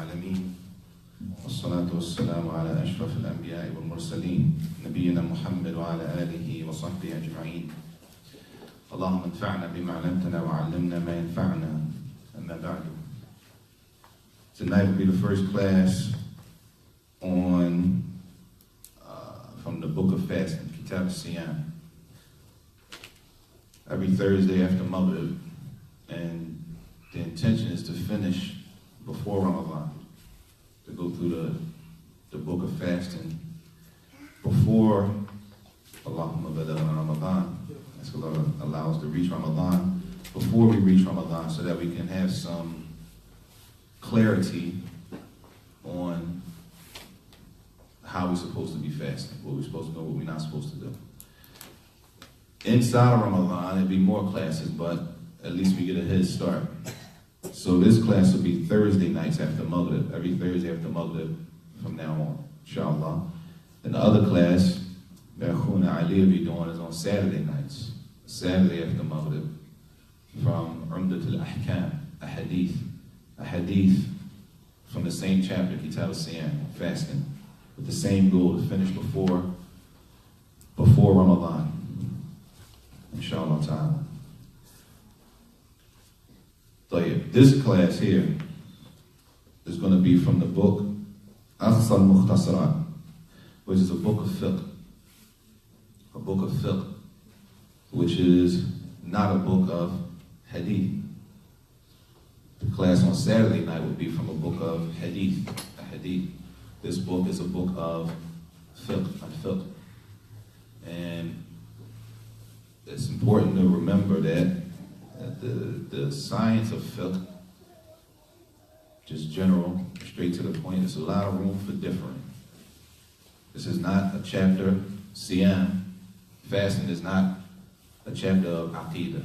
العالمين والصلاة والسلام على أشرف الأنبياء والمرسلين نبينا محمد وعلى آله وصحبه أجمعين. اللهم انفعنا بما علمتنا وعلمنا ما ينفعنا. أما بعد. Tonight will be the first class on from the book of fasting, Kitab Siyam. Every Thursday after Maghrib, and the intention is to finish before Ramadan, to go through the book of fasting before Allahumma balaghna Ramadan. That's what Allah allows us to reach Ramadan, before we reach Ramadan, so that we can have some clarity on how we're supposed to be fasting, what we're supposed to know, what we're not supposed to do. Inside of Ramadan, it'd be more classes, but at least we get a head start. So this class will be Thursday nights after Maghrib, every Thursday after Maghrib from now on, inshallah. And the other class that Akhuna Ali will be doing is on Saturday nights, Saturday after Maghrib, from Umdat al-Ahkam, a hadith from the same chapter, Kitab al-Siyam, fasting, with the same goal to finish before Ramadan, inshallah ta'ala. This class here is going to be from the book Akhsar Al-Mukhtasaraat, which is a book of fiqh. A book of fiqh, which is not a book of hadith. The class on Saturday night would be from a book of hadith, a hadith. This book is a book of fiqh. And it's important to remember that the science of fiqh, just general, straight to the point, there's a lot of room for differing. This is not a chapter, Siyam, fasting is not a chapter of Aqidah.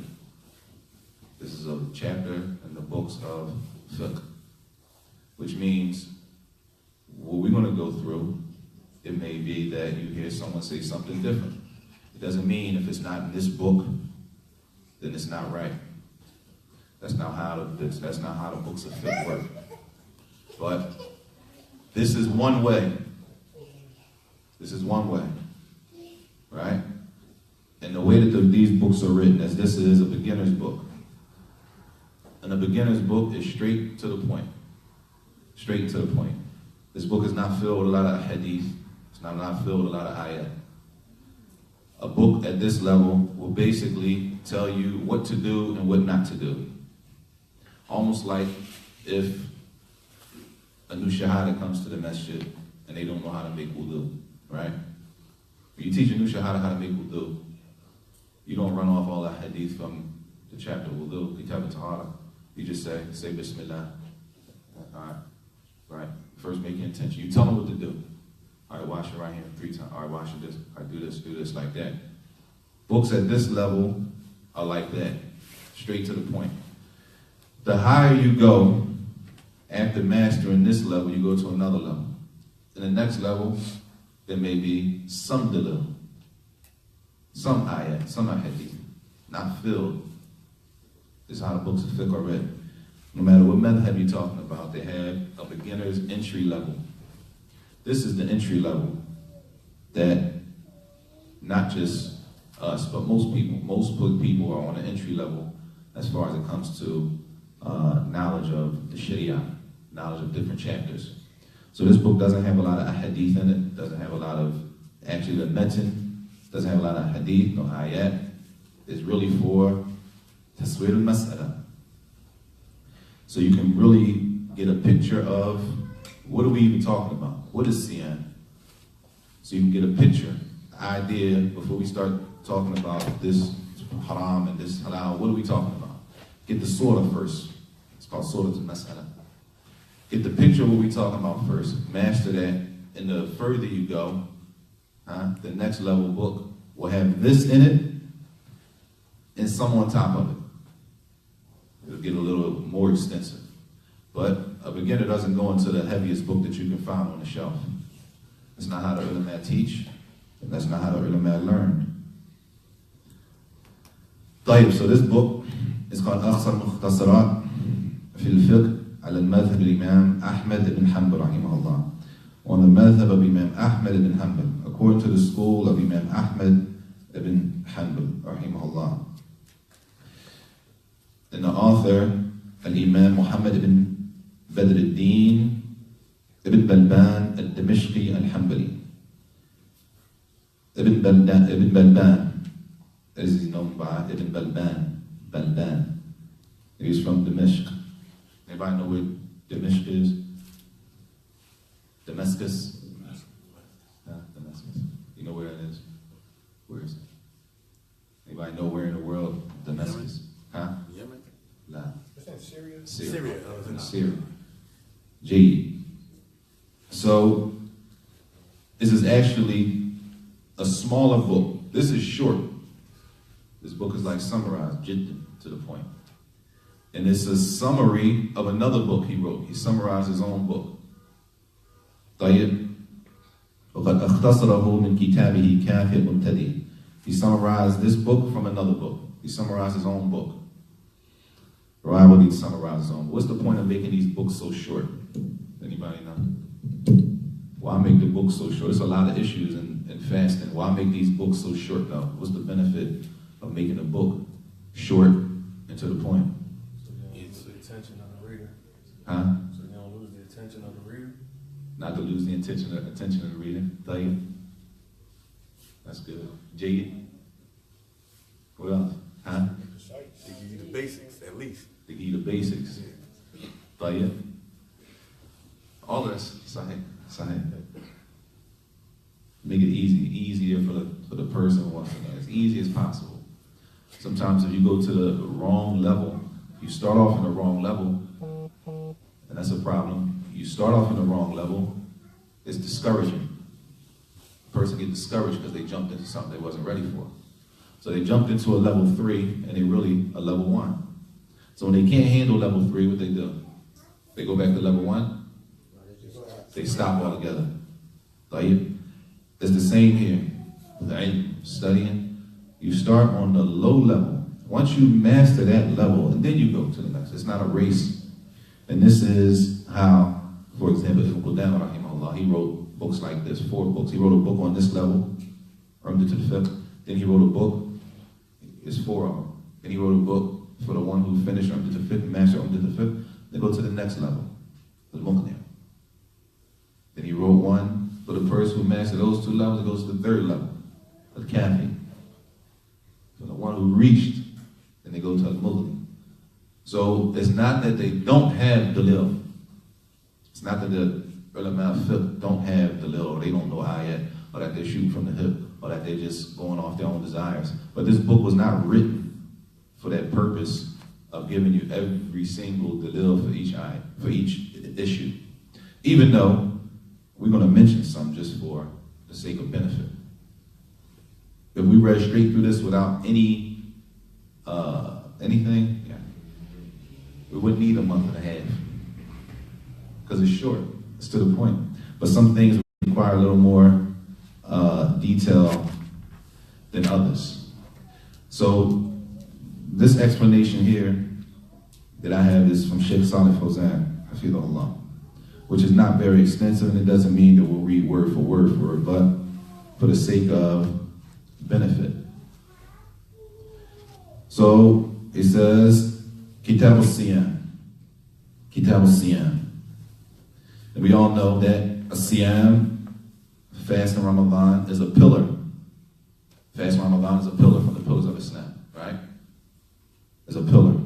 This is a chapter in the books of fiqh, which means what we're going to go through, it may be that you hear someone say something different. It doesn't mean if it's not in this book, then it's not right. That's not how the books of fiqh work. But this is one way. This is one way, right? And the way that these books are written, as this is a beginner's book. And a beginner's book is straight to the point. Straight to the point. This book is not filled with a lot of hadith. It's not filled with a lot of ayat. A book at this level will basically tell you what to do and what not to do. Almost like if a new shahada comes to the masjid and they don't know how to make wudu, right? When you teach a new shahada how to make wudu, you don't run off all the hadith from the chapter wudu, Kitab Al-Thamaraat. You just say Bismillah. All right? First make your intention. You tell them what to do. All right, wash your right hand 3 times. All right, wash it this. All right, do this, like that. Books at this level are like that, straight to the point. The higher you go, after mastering this level, you go to another level. In the next level, there may be some dalil, some ayat, some hadith, not filled. This is how the books of fiqh are read. No matter what madhab you're talking about, they have a beginner's entry level. This is the entry level that not just us, but most people are on the entry level as far as it comes to knowledge of the Sharia, knowledge of different chapters. So this book doesn't have a lot of hadith in it, doesn't have a lot of, actually the metin, doesn't have a lot of hadith, no ayat. It's really for taswir al-mas'ala. So you can really get a picture of what are we even talking about? What is Siyam? So you can get a picture, idea, before we start talking about this haram and this halal, what are we talking about? Get the surah first. It's called surah al-mas'ala. Get the picture of what we're talking about first. Master that, and the further you go, the next level book will have this in it and some on top of it. It'll get a little more extensive. But a beginner doesn't go into the heaviest book that you can find on the shelf. That's not how the ulama teach, and that's not how the ulama learn. So this book is called Akhsar Al-Mukhtasaraat fi al-fiqh على المذهب الإمام Ahmad bin Hanbal rahimahullah. On the madhab of Imam Ahmad bin Hanbal, according to the school of Imam Ahmad bin Hanbal rahimahullah. And the author, Al-Imam Muhammad bin Badr al-Din Ibn Balban al-Dimashqi al-Hanbali. Ibn Balban, as is known by Ibn Balban. He's from Dimashq. Anybody know where Dimashq is? Damascus? Damascus. You know where it is? Where is it? Anybody know where in the world Damascus? Huh? Yemen? Nah. Is that Syria? Syria. Syria. Syria. G. So, this is actually a smaller book. This is short. This book is like summarized, jiddan, to the point. And it's a summary of another book he wrote. He summarized his own book. طيب. وقد أختصره من كتابه كافي المبتدئ. He summarized this book from another book. He summarized his own book. Why would he summarize his own book? What's the point of making these books so short? Anybody know? Why make the book so short? There's a lot of issues in fasting. Why make these books so short though? What's the benefit of making a book short and to the point? So you don't lose the attention of the reader. Huh? So you don't lose the attention of the reader. Not to lose the attention of the reader. طيب. That's good. Jade. What else? Huh? To give you the basics, at least. To give you the basics. طيب. All of this. Sahih. Make it easier for the person who wants to know. As easy as possible. Sometimes if you go to the wrong level, you start off in the wrong level, and that's a problem. You start off in the wrong level, it's discouraging. The person gets discouraged because they jumped into something they wasn't ready for. So they jumped into a level 3 and they really a level 1. So when they can't handle level 3, what they do? They go back to level 1. They stop altogether. It's the same here. With ilm, studying, you start on the low level. Once you master that level, and then you go to the next. It's not a race. And this is how, for example, Ibn Qudamah rahimahullah, he wrote books like this, 4 books. He wrote a book on this level, Umdat al-Fiqh. Then he wrote a book, it's 4 of them. Then he wrote a book for the one who finished Umdat al-Fiqh, master Umdat al-Fiqh. They go to the next level, Al-Muqnim. Then he wrote one for the person who mastered those 2 levels. It goes to the 3rd level, Al-Kafi. For the one who reached, then they go to Al-Mughni. So it's not that they don't have dalil. It's not that the ulama fiqh don't have dalil, or they don't know ayat, or that they're shooting from the hip, or that they're just going off their own desires. But this book was not written for that purpose of giving you every single dalil for each ayat, for each issue. Even though we're going to mention some just for the sake of benefit. If we read straight through this without anything, we wouldn't need a month and a half. Because it's short, it's to the point. But some things require a little more detail than others. So this explanation here that I have is from Sheikh Salih Fawzan, hafidhahullah, which is not very extensive, and it doesn't mean that we'll read word for word, but for the sake of benefit. So it says, Kitab al-Siyam. Kitab al-Siyam. And we all know that a Siyam, fasting Ramadan, is a pillar. Fasting Ramadan is a pillar from the pillars of Islam, right? It's a pillar.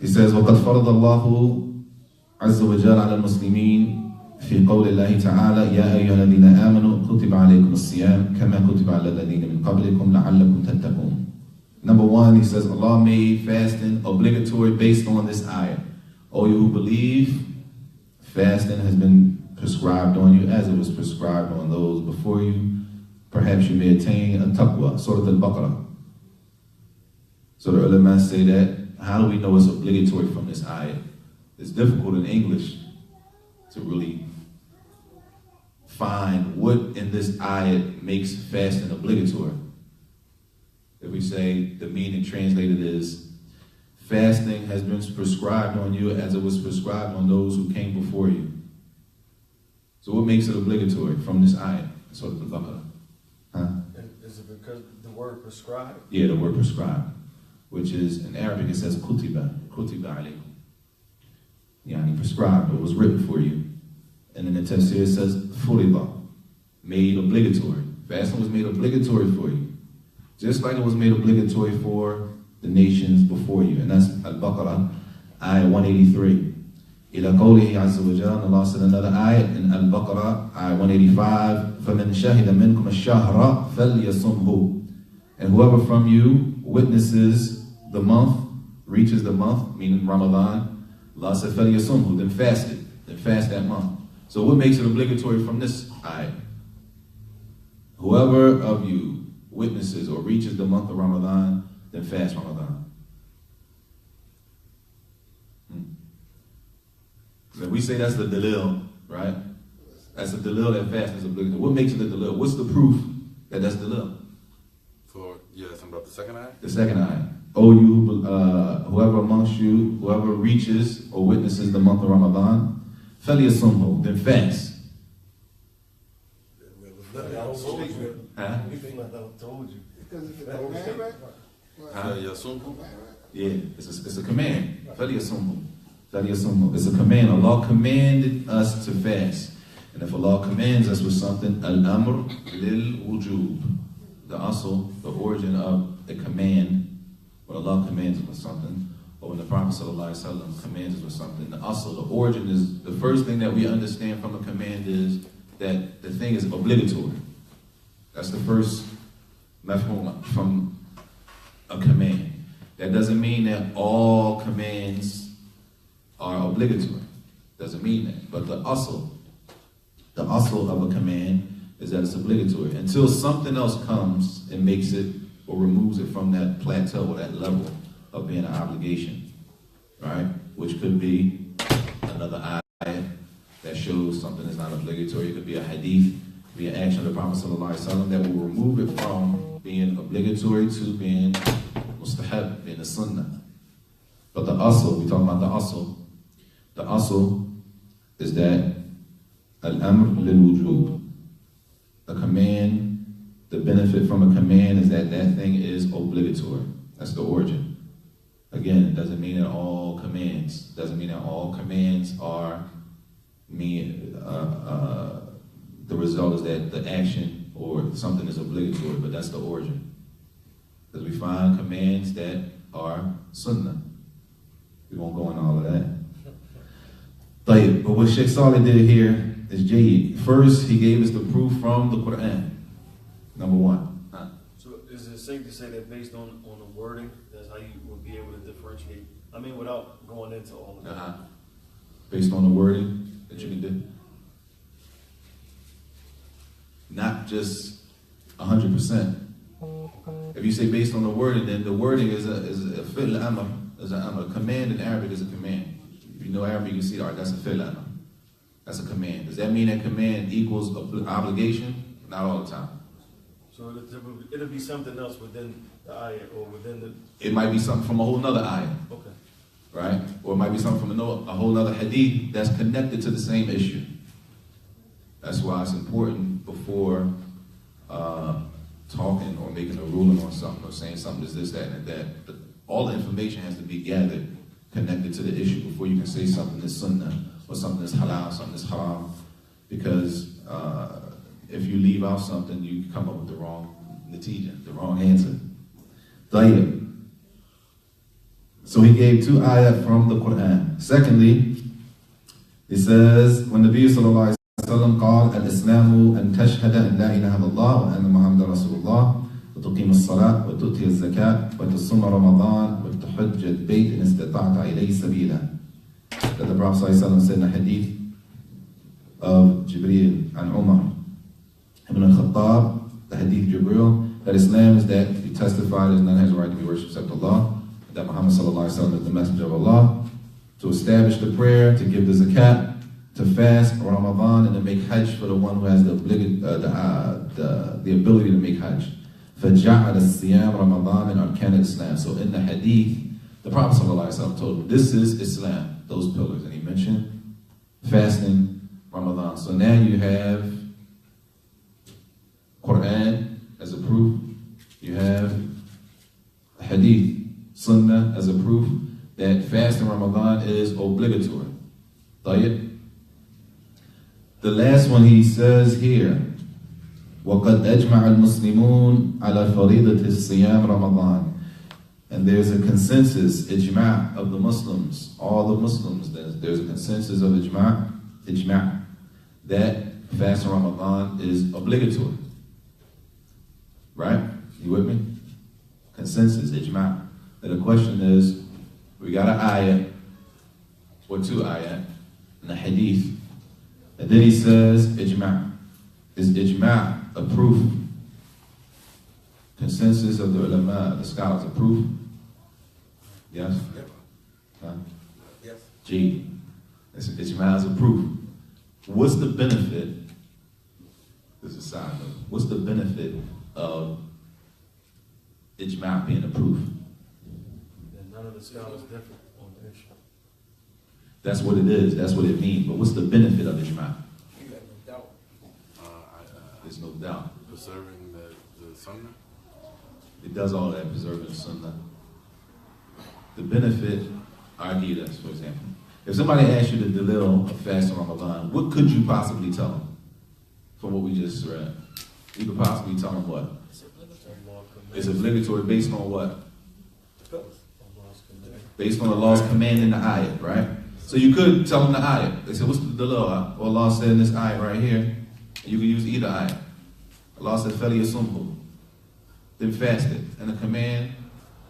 He says, وَقَدْ فَرَضَ اللَّهُ عز وجل على المسلمين في قول الله تعالى يا أيها الذين آمنوا كتب عليكم الصيام كما كتب على الذين من قبلكم لعلكم تتقون. Number 1, he says Allah made fasting obligatory based on this ayah. O you who believe, fasting has been prescribed on you as it was prescribed on those before you. Perhaps you may attain a taqwa, Surah Al-Baqarah. So the ulama say that, how do we know it's obligatory from this ayah? It's difficult in English to really find what in this ayat makes fasting obligatory. If we say the meaning translated is fasting has been prescribed on you as it was prescribed on those who came before you. So what makes it obligatory from this ayat? Surah Al-Baqarah. Huh? Is it because the word prescribed? Yeah, the word prescribed, which is in Arabic it says kutiba alaykum. Yani prescribed, it was written for you. And in the tafsir it says furida, made obligatory. Fasting was made obligatory for you. Just like it was made obligatory for the nations before you. And that's Al-Baqarah, ayah 183. Ila qawlihi azza wa jalla, Allah said another ayat in Al-Baqarah, ayah 185, فَمَنْ شَهِدَ مِنْكُمَ الشَّهْرَ فَلْيَصُمْهُ. And whoever from you witnesses the month, reaches the month, meaning Ramadan, Allah said فَلْيَصُمْهُ, then fast it, then fast that month. So what makes it obligatory from this ayat? Whoever of you witnesses or reaches the month of Ramadan, then fast Ramadan. So we say that's the dalil, right? That's the dalil that fasting is obligatory. What makes it a dalil? What's the proof that that's dalil? Something about the second eye? The second ayah. Oh, you, whoever amongst you, whoever reaches or witnesses the month of Ramadan, فَلْيَصُمْهُ, then fast. Huh? I told you. Because if it's a commandment, Yeah, it's a command. فَلْيَصُمْهُ. فَلْيَصُمْهُ. It's a command. Allah commanded us to fast. And if Allah commands us with something, al-amr lil-wujub. The asl, the origin of a command, when Allah commands us with something, or when the Prophet ﷺ commands us with something, the asl, the origin is, the first thing that we understand from a command is that the thing is obligatory. That's the first mafhum from a command. That doesn't mean that all commands are obligatory. Doesn't mean that. But the asl of a command is that it's obligatory. Until something else comes and makes it or removes it from that plateau or that level of being an obligation. Right? Which could be another ayah that shows something is not obligatory. It could be a hadith, could be an action of the Prophet ﷺ that will remove it from being obligatory to being mustahab, being a sunnah. But the asl, we talk about the asl is that al-amr lil-wujub. A command, the benefit from a command is that that thing is obligatory. That's the origin. Again, it doesn't mean that all commands are the result is that the action or something is obligatory, but that's the origin. Because we find commands that are sunnah. We won't go into all of that. But what Sheikh Saleh did here is Jayyid. First, he gave us the proof from the Quran. Number one. So is it safe to say that based on the wording, that's how you will be able to differentiate? I mean, without going into all of that. Based on the wording that you can do. Not just 100%. If you say based on the wording, then the wording is a fi'l amr, is a amr. Command in Arabic is a command. If you know Arabic, you can see, all right, that's a fi'l amr. That's a command. Does that mean that command equals obligation? Not all the time. So it'll be something else within the ayah or within the... It might be something from a whole nother ayah. Okay. Right? Or it might be something from a whole other hadith that's connected to the same issue. That's why it's important before talking or making a ruling on something or saying something is this, that, and that. All the information has to be gathered, connected to the issue before you can say something is sunnah or something is halal, something is haram. Because if you leave out something, you come up with the wrong natija, the wrong answer. Tayyib. So he gave two ayat from the Quran. Secondly, he says, when the Nabi sallallahu alayhi wa sallam قال الإسلام أن تشهد أن لا إله إلا الله وأن محمد رسول الله وتقيم الصلاة وتؤتي الزكاة وتصوم رمضان وتحج البيت إن استطعت إليه سبيلا. That the Prophet sallallahu alayhi wa sallam said in a hadith of Jibreel and Umar ibn al-Khattab, the hadith Jibreel, that Islam is that you testify that none has a right to be worshipped except Allah, that Muhammad sallallahu alaihi wasallam is the messenger of Allah, to establish the prayer, to give the zakat, to fast Ramadan, and to make hajj for the one who has the ability to make hajj. فَجَعَلَ الصِّيَامَ رَمَضَانَ مِنْ أَرْكَانِ الْإِسْلَامِ. So in the hadith, The Prophet ﷺ told him, this is Islam, those pillars. And he mentioned fasting, Ramadan. So now you have Quran as a proof. You have Hadith, Sunnah as a proof that fasting Ramadan is obligatory. طيب. The last one he says here, وَقَدْ أَجْمَعَ الْمُسْلِمُونَ عَلَى فَرِيضَةِ الصِّيَامِ رَمَضَانِ. And there's a consensus, ijma' of the Muslims, all the Muslims, there's a consensus of ijma', that fasting Ramadan is obligatory. Right? You with me? Consensus, ijma'. And the question is, we got an ayat, or two ayat, and a hadith. And then he says, ijma'. Is ijma' a proof? Consensus of the ulama, the scholars, a proof? Yes? Huh? Yes. G. Ijma' is a proof. What's the benefit? This is a side note. What's the benefit of ijma' being a proof? And none of the scholars differ on the issue. That's what it is. That's what it means. But what's the benefit of ijma'? There's no doubt. Preserving the sunnah? It does all that, preserving the sunnah. The benefit, argue this, for example. If somebody asked you the dalil of fasting Ramadan, what could you possibly tell them from what we just read? You could possibly tell them what? It's obligatory based on what? Based on Allah's command in the ayat, right? So you could tell them the ayat. They said, what's the dalil? Well, Allah said in this ayat right here, you can use either ayat. Allah said, فَلْيَصُمْهُ. Then fast it. And the command,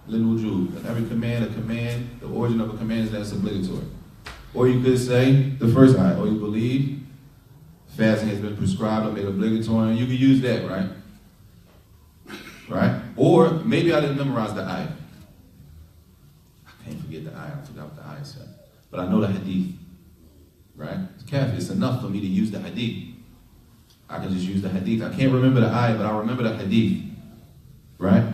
لِلْوُجُوبِ. And every command, the origin of a command is that it's obligatory. Or you could say the first ayat, or you believe fasting has been prescribed or made obligatory, and you can use that, right? Right? Or maybe I didn't memorize the ayat. I can't forget the ayat. I forgot what the ayat said. But I know the hadith. Right? It's kafi. It's enough for me to use the hadith. I can just use the hadith. I can't remember the ayat, but I remember the hadith. Right?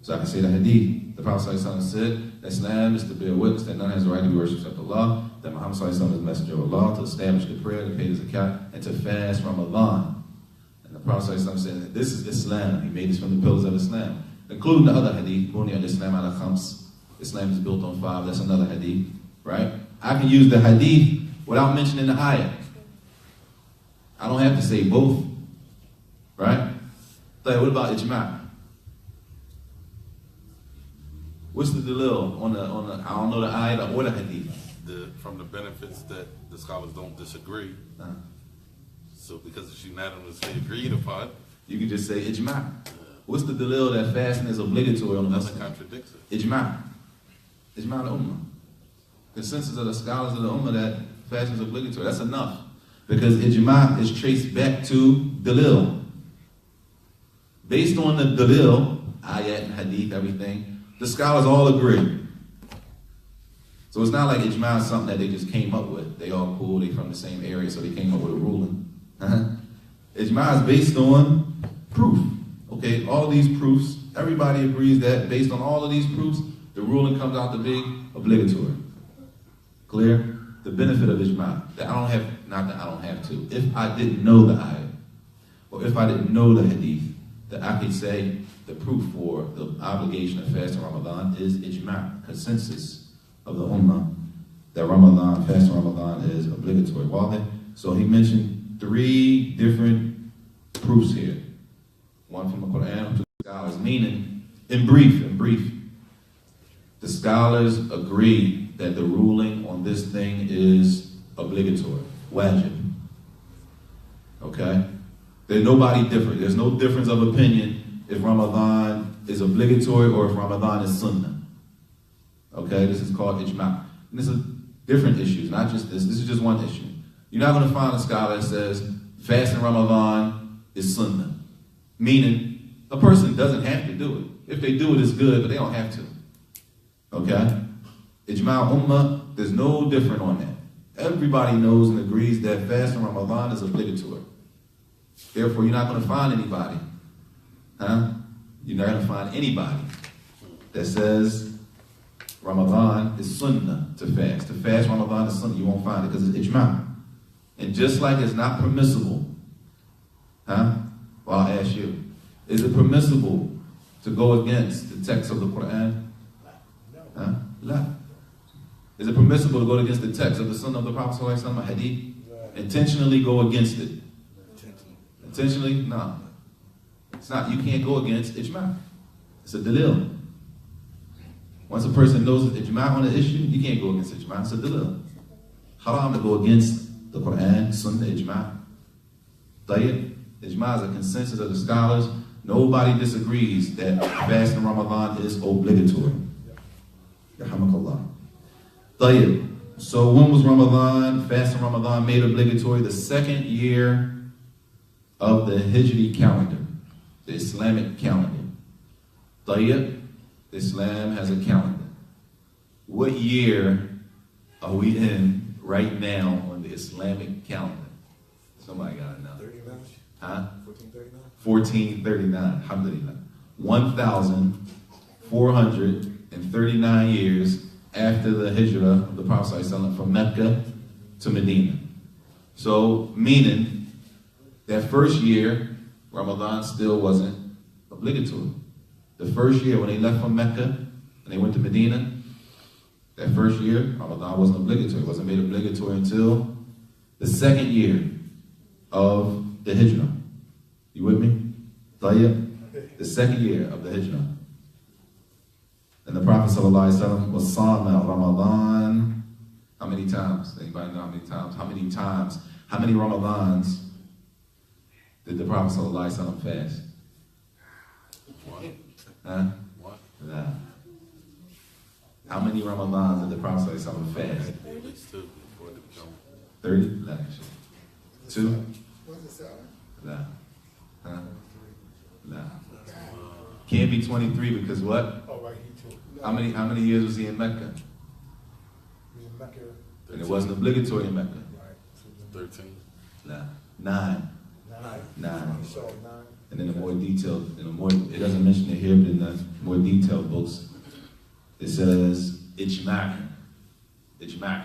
So I can say the hadith. The Prophet ﷺ said, Islam is to bear witness that none has the right to be worshipped except Allah, that Muhammad ﷺ is the messenger of Allah, to establish the prayer, to pay the zakat, and to fast Ramadan. And the Prophet ﷺ said that this is Islam. He made this from the pillars of Islam. Including the other hadith, Buni al-Islam ala khams. Islam is built on 5. That's another hadith. Right? I can use the hadith without mentioning the ayat. I don't have to say both. Right? So what about ijma'? What's the dalil on the I don't know the ayat or the hadith? From the benefits that the scholars don't disagree. So because it's unanimously agreed upon, you can just say ijma'. What's the dalil that fasting is obligatory on the nothing Muslim? contradicts it. Ijma'. Ijma' al-ummah. Consensus of the scholars of the ummah that fasting is obligatory. That's enough. Because ijma' is traced back to dalil. Based on the dalil, ayat and hadith, everything, the scholars all agree. So it's not like ijma' is something that they just came up with. They all cool, they from the same area, so they came up with a ruling. Ijma' is based on proof. Okay, all these proofs, everybody agrees that based on all of these proofs, the ruling comes out to be obligatory. Clear? The benefit of ijma', that I don't have, not that I don't have to, if I didn't know the ayat, or if I didn't know the hadith, that I could say the proof for the obligation of fasting Ramadan is ijma', consensus of the ummah, that Ramadan, fasting Ramadan is obligatory. So he mentioned 3 different proofs here. One from the Quran, to the scholars, meaning, in brief, the scholars agree that the ruling on this thing is obligatory, wajib. Okay? There's nobody different. There's no difference of opinion if Ramadan is obligatory or if Ramadan is sunnah. Okay? This is called ijma'. And this is different issues, not just this. This is just one issue. You're not going to find a scholar that says fasting Ramadan is sunnah. Meaning, a person doesn't have to do it. If they do it, it's good, but they don't have to. Okay? Ijma' ummah, there's no different on that. Everybody knows and agrees that fasting Ramadan is obligatory. Therefore, you're not going to find anybody. You're not going to find anybody that says Ramadan is sunnah to fast. To fast Ramadan is sunnah. You won't find it because it's ijma'. And just like it's not permissible, well, I'll ask you, is it permissible to go against the text of the Quran? La. Is it permissible to go against the text of the Sunnah of the Prophet ﷺ, hadith? Intentionally go against it? Intentionally? No. It's not. You can't go against ijma'. It's a dalil. Once a person knows the ijma' on an issue, you can't go against ijma'. It's a dalil. Haram to go against the Quran, Sunnah, ijma'. Tayyib. Ijma' is a consensus of the scholars. Nobody disagrees that fasting Ramadan is obligatory. Rahimahullah. Tayyib. So when was Ramadan, fasting Ramadan made obligatory? The second year of the Hijri calendar, the Islamic calendar. Tayyib. Islam has a calendar. What year are we in right now on the Islamic calendar? Somebody got to know. 39? Huh? 1439? 1439. Alhamdulillah. 1,439 years after the hijrah of the Prophet ﷺ from Mecca to Medina. So, meaning that first year, Ramadan still wasn't obligatory. The first year when they left from Mecca and they went to Medina, that first year, Ramadan wasn't obligatory. It wasn't made obligatory until the second year of the hijrah. You with me? Tayyib? The second year of the hijrah. And the Prophet ﷺ was Sama Ramadan. How many times? Anybody know how many times? How many times? How many Ramadans did the Prophet ﷺ fast? One. Huh? One. Nah. How many Ramadans did the Prophet ﷺ fast? At least two before it become 30? Nah. 2? What's it sound? Nah. Huh? Nah. Can't be 23 because what? Oh, right, he too. How many years was he in Mecca? He was in Mecca. And it wasn't obligatory in Mecca. Right. 13. Nah. 9. 9. So 9. And then the more detailed, it doesn't mention it here, but in the more detailed books, it says ijma'. Ijma'.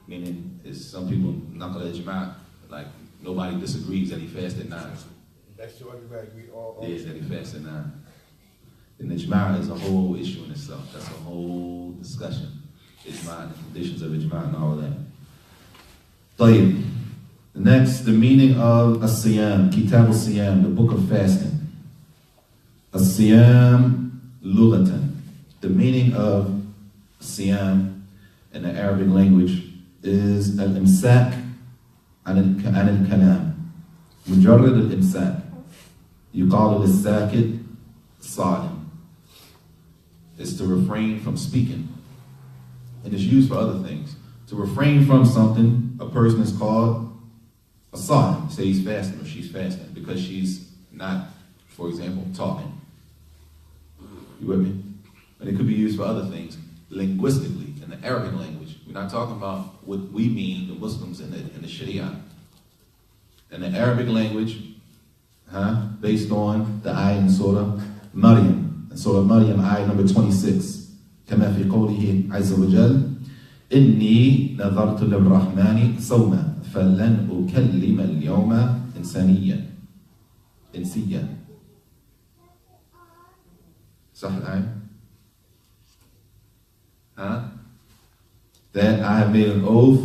Meaning, some people knuckle ijma', like nobody disagrees that he fasted 9. That's so everybody agree all. Yeah, that he fasted 9. And ijma' is a whole issue in itself. That's a whole discussion. Ijma' and the conditions of ijma' and all of that. Tayyib. Next, the meaning of as-siyam, kitab al-siyam, the book of fasting. As-siyam lughatan. The meaning of siyam in the Arabic language is al-imsak an al-kalam. Mujarrad al-imsak. Yuqalu lis-sakit sadim. It's to refrain from speaking. And it's used for other things. To refrain from something, a person is called a sadim. Say he's fasting or she's fasting because she's not, for example, talking. You with me? And it could be used for other things. Linguistically, in the Arabic language, we're not talking about what we mean, the Muslims in the Sharia. In the Arabic language, based on the ayah in Surah Maryam. In Surah Maryam, ayah number 26. كما في قوله عز وجل إني نذرت للرحمن صوما فلن أكلم اليوم إنسيا صح الآية؟ That I have made an oath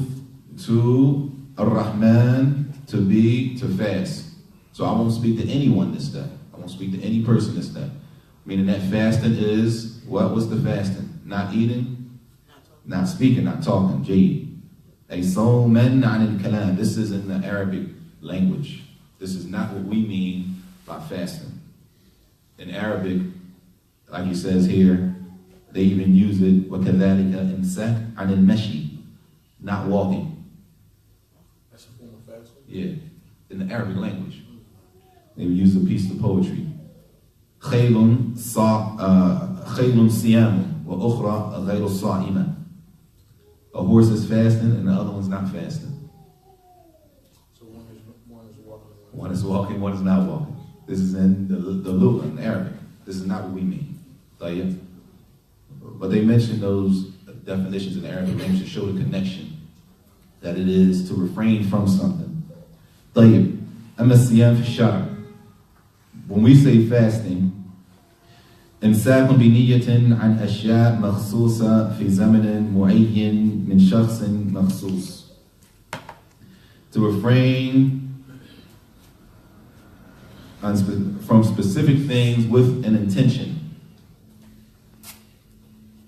to Ar-Rahman to fast. So I won't speak to anyone this day. I won't speak to any person this day. Meaning that fasting is, what's the fasting? Not eating, not speaking, not talking. Jayid. A sawman an al-kalam. This is in the Arabic language. This is not what we mean by fasting. In Arabic, like he says here, they even use it, وَكَذَلِكَ إِمْسَاكْ عَنِ الْمَشِي. Not walking. That's a form of fasting? Yeah, in the Arabic language. They would use a piece of poetry. خَيْلٌ صِيَامٌ وَأُخْرَى غَيْرُ الصَّائِمَةِ. A horse is fasting and the other one's not fasting. So one is walking. One is walking, one is not walking. This is in the lugha, in Arabic. This is not what we mean. Tayyib. But they mention those definitions in Arabic language to show the connection that it is to refrain from something. طيب. أما الصيام في الشرع. When we say fasting, إمساك بنية عن أشياء مخصوصة في زمن معين من شخص مخصوص. To refrain from specific things with an intention.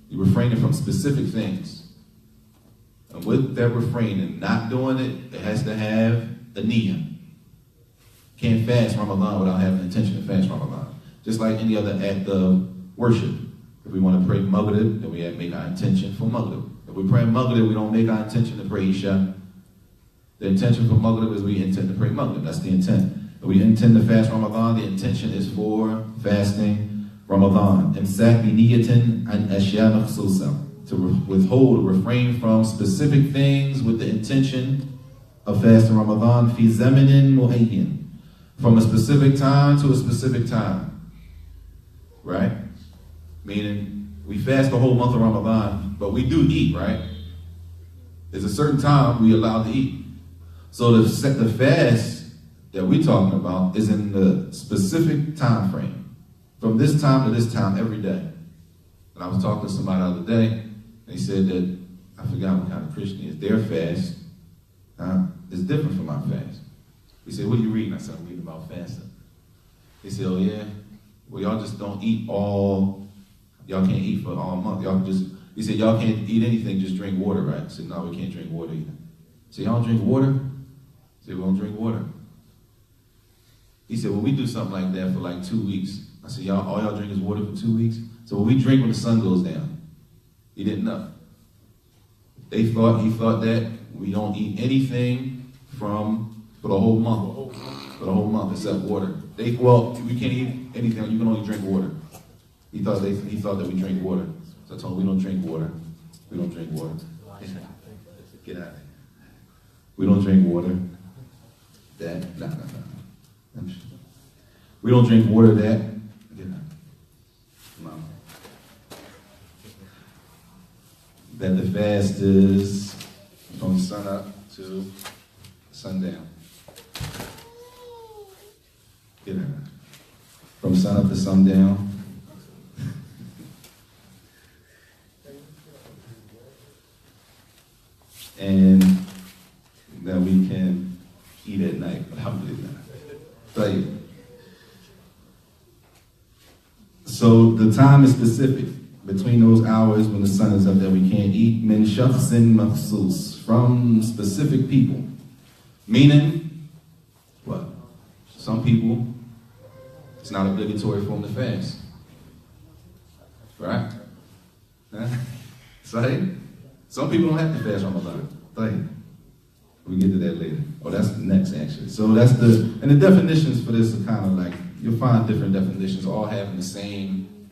You're refraining from specific things. And with that refraining, not doing it, it has to have a niyyah. Can't fast Ramadan without having an intention to fast Ramadan. Just like any other act of worship. If we want to pray Maghrib, then we have to make our intention for Maghrib. If we pray Maghrib, we don't make our intention to pray Isha. The intention for Maghrib is we intend to pray Maghrib. That's the intent. If we intend to fast Ramadan, the intention is for fasting Ramadan. إمساك بنية عن أشياء مخصوصة. To withhold, refrain from specific things with the intention of fasting Ramadan في زمن معين. From a specific time to a specific time. Right? Meaning, we fast the whole month of Ramadan, but we do eat, right? There's a certain time we allowed to eat. So the fast that we're talking about is in the specific time frame. From this time to this time every day. And I was talking to somebody the other day, they said that, I forgot what kind of Christian is, their fast is different from our fast. We said, what are you reading? I said, I'm reading about fasting. They said, oh yeah? Well, y'all just don't eat y'all can't eat for all month. He said, y'all can't eat anything, just drink water, right? I said, no, we can't drink water either. I said, y'all don't drink water? I said, we don't drink water. He said, well, we do something like that for like 2 weeks. I said, all y'all drink is water for 2 weeks? So we drink when the sun goes down. He didn't know. He thought that we don't eat anything for the whole month. For the whole month except water. We can't eat anything, you can only drink water. He thought that we drink water. So I told him, we don't drink water. We don't drink water. Get out of here. We don't drink water. No. We don't drink water that. Get out. Mama. That the fast is from sun up to sundown. Get out. From sun up to sundown. And that we can eat at night. Alhamdulillah. Right. So the time is specific between those hours when the sun is up that we can't eat. Min shakhsin makhsus, from specific people. Meaning, what? Some people, it's not obligatory for them to fast. Right? Right? Some people don't have to fast Ramadan. Right? We'll get to that later. Oh, that's the next actually. So and the definitions for this are kind of like, you'll find different definitions all having the same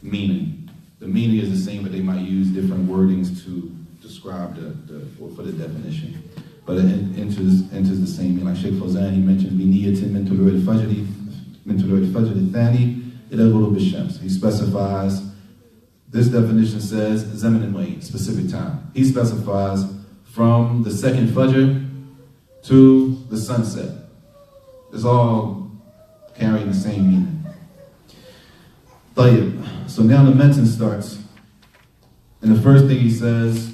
meaning. The meaning is the same, but they might use different wordings to describe for the definition. But it enters the same meaning. Like Sheikh Fawzan, he mentioned, بِنِيَّةٍ مِنْ طُلُوعِ الْفَجْرِ الثَّانِي إِلَى غُرُوبِ الشَّمْسِ. He specifies, this definition says, زَمَنٍ مُعِينٍ, specific time. He specifies from the second Fajr to the sunset. It's all carrying the same meaning. طيب. So now the mention starts. And the first thing he says,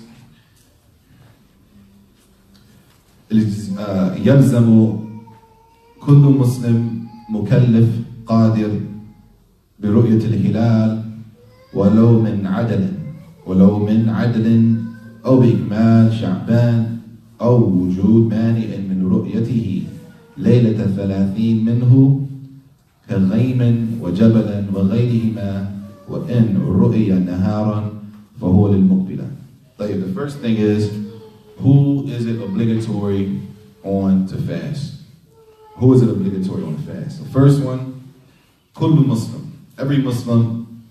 يلزم كل مسلم مكلف قادر برؤية الهلال ولو من عدل أو بإكمال شعبان أو وجود مانع من رؤيته ليلة 30 منه كغيم وجبلا وغيرهما وإن رؤي نهارا فهو للمقبلة. The first thing is, who is it obligatory on to fast? Who is it obligatory on to fast? The first one, kullu Muslim. Every Muslim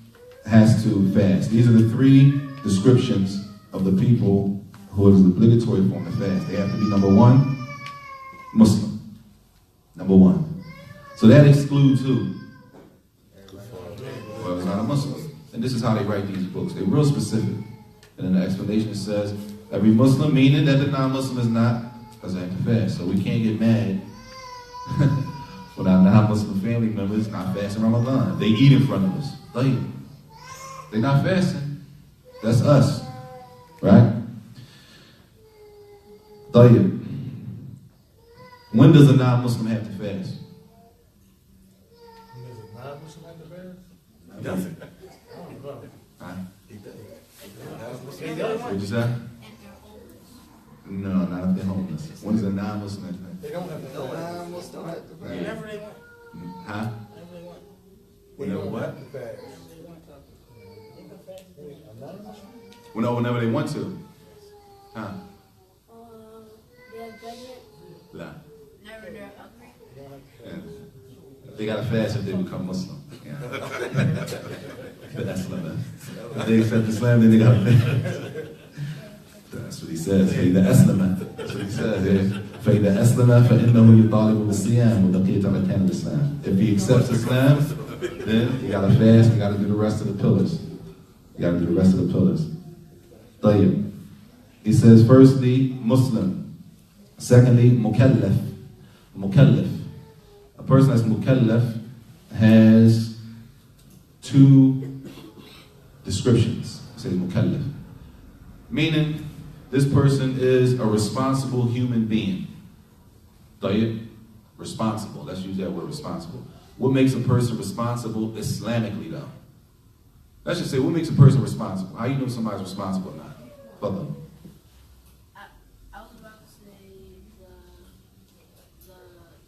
has to fast. These are the three descriptions of the people who is obligatory for them to fast. They have to be number one, Muslim. Number one. So that excludes who? Well, it's not a Muslim. and this is how they write these books. They're real specific. And in the explanation it says, every Muslim, meaning that the non-Muslim is not, doesn't have to fast. So we can't get mad when our non-Muslim family members not fasting Ramadan. They eat in front of us. They're not fasting. That's us. Right? When does a non-Muslim have to fast? There's a non-Muslim at the fair? Doesn't. I don't know. Huh? He does. What'd you say? No, not if they're homeless. When is a non-Muslim have to fast? They don't have to fast. Non-Muslims don't have to fast. Whenever they want. Huh? Whenever they want. They Whenever don't what? have to fast. Whenever they want to. They can fast. Whenever they want to. Huh? They're pregnant. La. Never they're hungry. Yeah. They gotta fast if they become Muslim. Yeah. That's what if they accept Islam, then they gotta fast. That's what he says. فإذا أسلم. That's what he says. فإذا أسلم فإنه يطالب بالصيام وبقية أركان الإسلام. If he accepts Islam, then you gotta fast. You gotta do the rest of the pillars. You gotta do the rest of the pillars. طيب. He says, firstly, Muslim. Secondly, mukallaf. Mukallaf. A person that's mukallaf has two descriptions. It says mukallaf. Meaning, this person is a responsible human being. Tayyib? Responsible. Let's use that word, responsible. What makes a person responsible Islamically, though? Let's just say, what makes a person responsible? How you know somebody's responsible or not? Further. I was about to say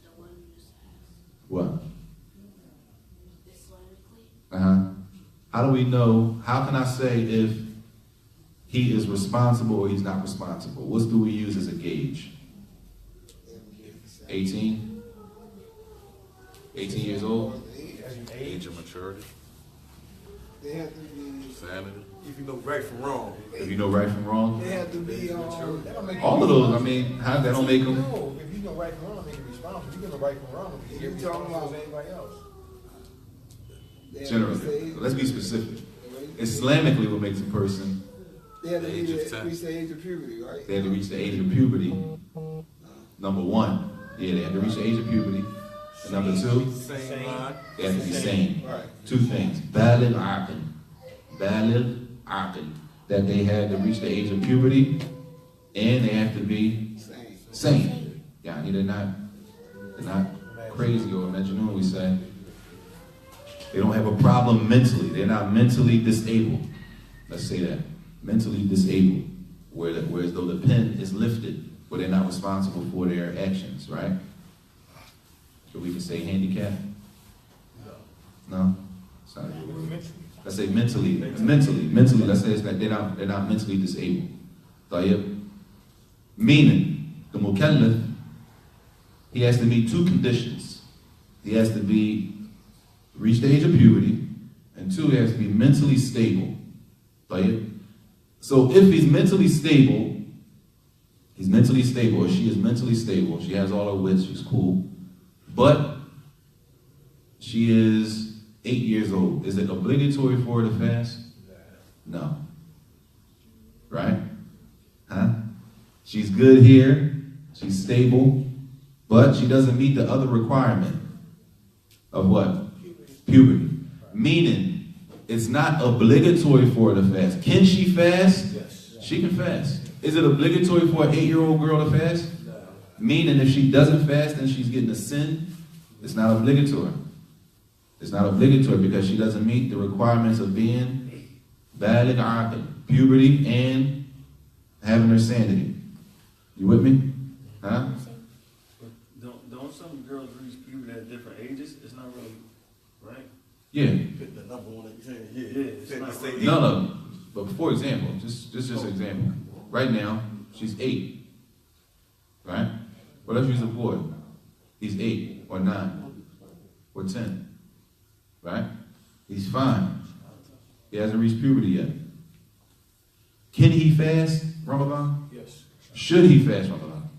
the one you just asked. What? Islamically. How do we know, how can I say if he is responsible or he's not responsible? What do we use as a gauge? 18? 18 years old? Age of maturity, They have to be. sanity. If you know right from wrong. If you know right from wrong? They have to be. That don't make All you of those, I responsible. mean, how that don't make them? No, if you know right from wrong, make you responsible. You know right from wrong. You You're talking responsible about- as anybody else. They have to Generally. stay- Let's be specific. Islamically, what makes a person, They have to Age of 10. reach the age of puberty, right? they have to reach the age of puberty. Number one, yeah, they have to reach the age of puberty. And number two, Same line. they have to be sane. Right. Two things. Baligh aql. Baligh aql. That they have to reach the age of puberty and they have to be Same. sane. Yeah, they're not crazy or majnoon, we say. They don't have a problem mentally. They're not mentally disabled. Let's say that. Mentally disabled. Whereas though the pen is lifted, but they're not responsible for their actions, right? So we can say handicapped? No? It's not a good word. Let's say mentally. Mentally. Let's say it's that they're not mentally disabled. Tayyib. Meaning, the mukallaf, he has to meet two conditions. He has to reach the age of puberty, and two, he has to be mentally stable. Tayyib. So if he's mentally stable, or she is mentally stable, she has all her wits, she's cool, but she is 8 years old. Is it obligatory for her to fast? No. Right? Huh? She's good here, she's stable, but she doesn't meet the other requirement of what? Puberty. Meaning, it's not obligatory for her to fast. Can she fast? Yes. She can fast. Is it obligatory for an 8-year-old girl to fast? Meaning, if she doesn't fast, then she's getting a sin. It's not obligatory. It's not obligatory because she doesn't meet the requirements of being baligh aql, puberty, and having her sanity. You with me? Huh? Don't some girls reach puberty at different ages? It's not really, right? Yeah. Put the number on it. Yeah, it's not really. No. But for example, just an example. Right now, she's 8. Right? Well, let's use a boy. He's 8 or 9 or 10. Right? He's fine. He hasn't reached puberty yet. Can he fast Ramadan? Yes. Should he fast Ramadan?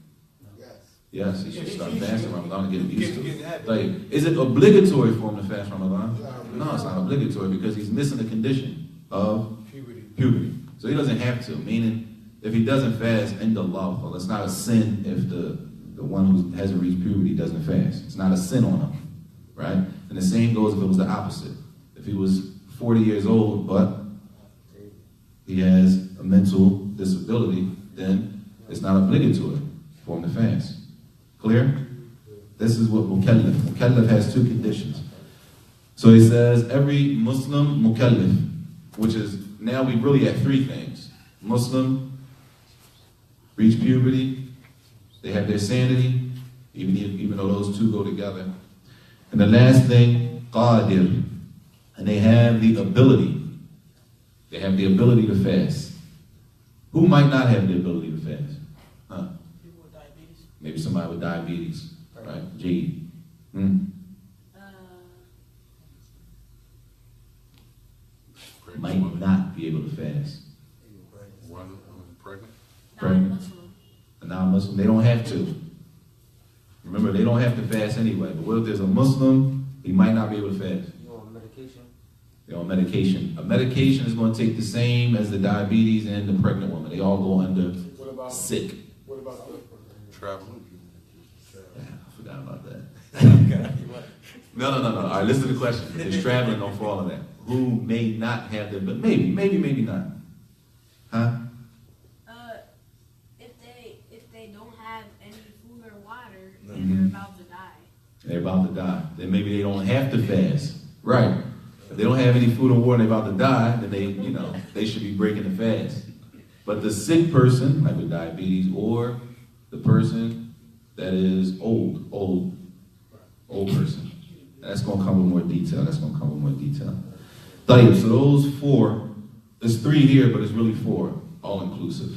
Yes. Yes, he should start fasting Ramadan to get used to it. Get Like, is it obligatory for him to fast Ramadan? No, it's not obligatory because he's missing a condition. of puberty. So he doesn't have to, meaning if he doesn't fast, end of love, well, it's not a sin if the one who hasn't reached puberty doesn't fast. It's not a sin on him, right? And the same goes if it was the opposite. If he was 40 years old, but he has a mental disability, then it's not obligatory for him to fast. Clear? This is what mukallaf. Mukallaf has two conditions. So he says every Muslim mukallaf, which is, now we really have three things. Muslim, reach puberty, they have their sanity, even though those two go together. And the last thing, qadir, and they have the ability. They have the ability to fast. Who might not have the ability to fast? Huh? People with diabetes. Maybe somebody with diabetes, right? G. Might not be able to fast. One pregnant. Pregnant. A non-Muslim, they don't have to. Remember, they don't have to fast anyway. But what if there's a Muslim, he might not be able to fast? You on medication? They're on medication. A medication is going to take the same as the diabetes and the pregnant woman. They all go under What about, sick. what about the, Traveling. Yeah, I forgot about that. No. All right, listen to the question. If traveling, don't fall in that. Who may not have the, but maybe not. Huh? If they don't have any food or water, Mhm. and they're about to die. They're about to die. Then maybe they don't have to fast. Right. If they don't have any food or water and they're about to die, then they should be breaking the fast. But the sick person, like with diabetes, or the person that is old person. That's going to come with more detail. So those four, there's three here, but it's really four, all inclusive.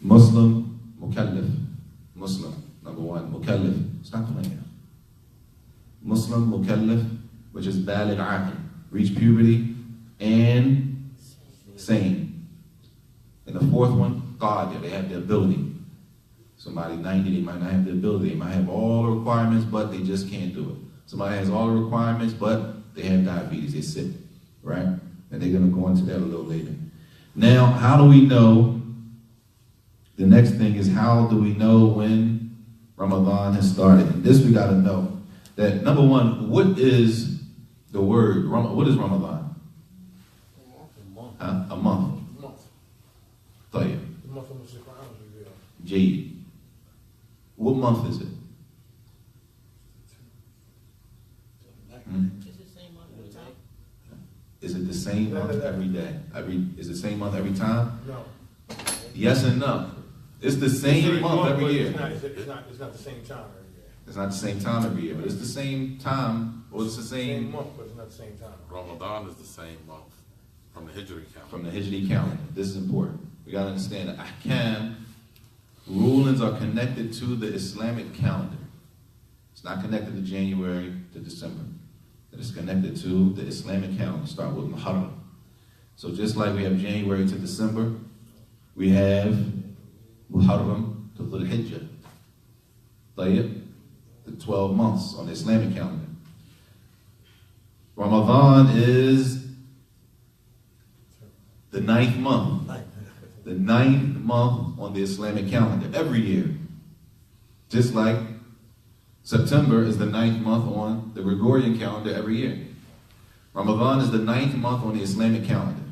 Muslim, mukallaf. Muslim, number one, mukallaf. Stop playing. Muslim, mukallaf, which is baligh aql, reach puberty, and sane. And the fourth one, qadir, they have the ability. Somebody 90, they might not have the ability. They might have all the requirements, but they just can't do it. Somebody has all the requirements, but they have diabetes, they're sick, right? And they're going to go into that a little later. Now, how do we know? The next thing is, how do we know when Ramadan has started? And this we got to know. That, number one, what is the word? What is Ramadan? Huh? A month. Tayyib. the month of the Quran was revealed? Jade. What month is it? Hmm? It's the same month every time. Is it the same month every day? Is it the same month every time? No. Yes and no. It's the same month every but year. It's not the same time every year. It's not the same time every year, but it's the same time, or it's the Same same month, but it's not the same time. Ramadan is the same month from the Hijri calendar. from the Hijri calendar. This is important. We got to understand that ahkam, rulings are connected to the Islamic calendar. It's not connected to January to December. It is connected to the Islamic calendar. Start with Muharram. So just like we have January to December, we have Muharram to Dhul Hijjah. Tayyib, the 12 months on the Islamic calendar. Ramadan is the 9th month. The 9th month on the Islamic calendar every year. Just like September is the 9th month on the Gregorian calendar every year. Ramadan is the 9th month on the Islamic calendar.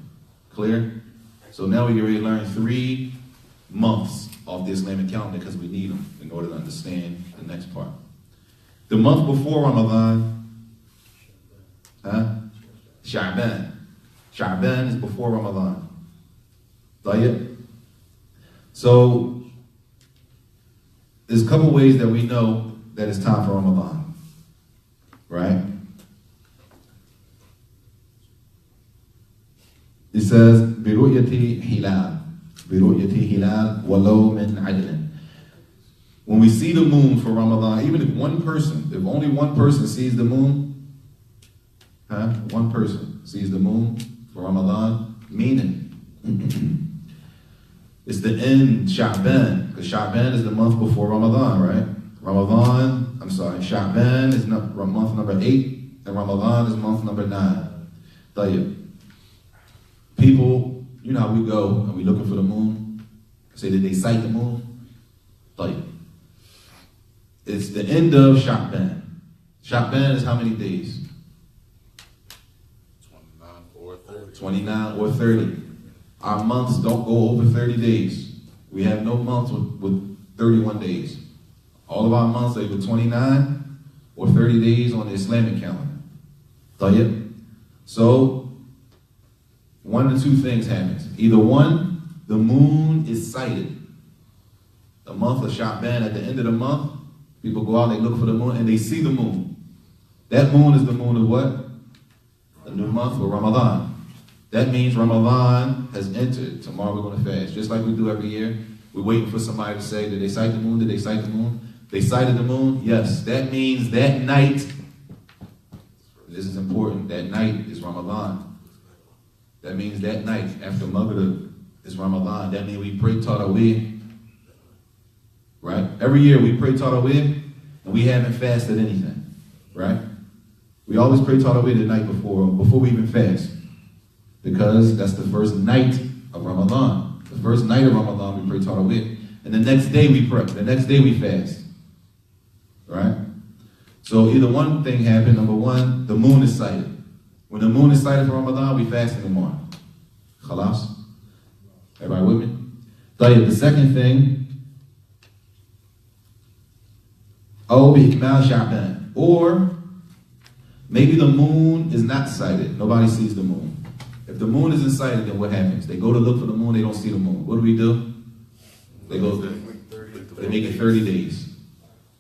Clear? So now we already learned 3 months of the Islamic calendar because we need them in order to understand the next part. The month before Ramadan, Sha'ban. Sha'ban is before Ramadan. Tayyib. So there's a couple ways that we know that it's time for Ramadan, right? It says, بِرُؤْيَةِ hilal, بِرُؤْيَةِ hilal, وَلَوْ مِنْ عَدْلٍ. When we see the moon for Ramadan, even if only one person sees the moon, one person sees the moon for Ramadan, meaning it's the end, Sha'ban, because Sha'ban is the month before Ramadan, right? Sha'ban is month number 8, and Ramadan is month number 9. Tayyib. people, you know how we go and we looking for the moon. Say that they sight the moon. Like, it's the end of Sha'ban. Sha'ban is how many days? 29 or 30. Our months don't go over 30 days. We have no months with 31 days. All of our months are either 29 or 30 days on the Islamic calendar. Tayyib. So, one of two things happens. Either one, the moon is sighted. The month of Sha'ban, at the end of the month, people go out, they look for the moon, and they see the moon. That moon is the moon of what? The new month of Ramadan. That means Ramadan has entered. Tomorrow we're going to fast. Just like we do every year. We're waiting for somebody to say, did they sight the moon? Did they sight the moon? They sighted the moon? Yes. That means that night, this is important, that night is Ramadan. That means that night after Maghrib is Ramadan. That means we pray Tarawih. Right? Every year we pray Tarawih and we haven't fasted anything. Right? We always pray Tarawih the night before we even fast. Because that's the first night of Ramadan. The first night of Ramadan we pray Tarawih. And the next day we pray. The next day we fast. Right? So either one thing happened. Number one, the moon is sighted. When the moon is sighted for Ramadan, we fast in the morning. Khalas? Everybody with me? The second thing, or maybe the moon is not sighted. Nobody sees the moon. If the moon isn't sighted, then what happens? They go to look for the moon, they don't see the moon. What do? They make it 30 days.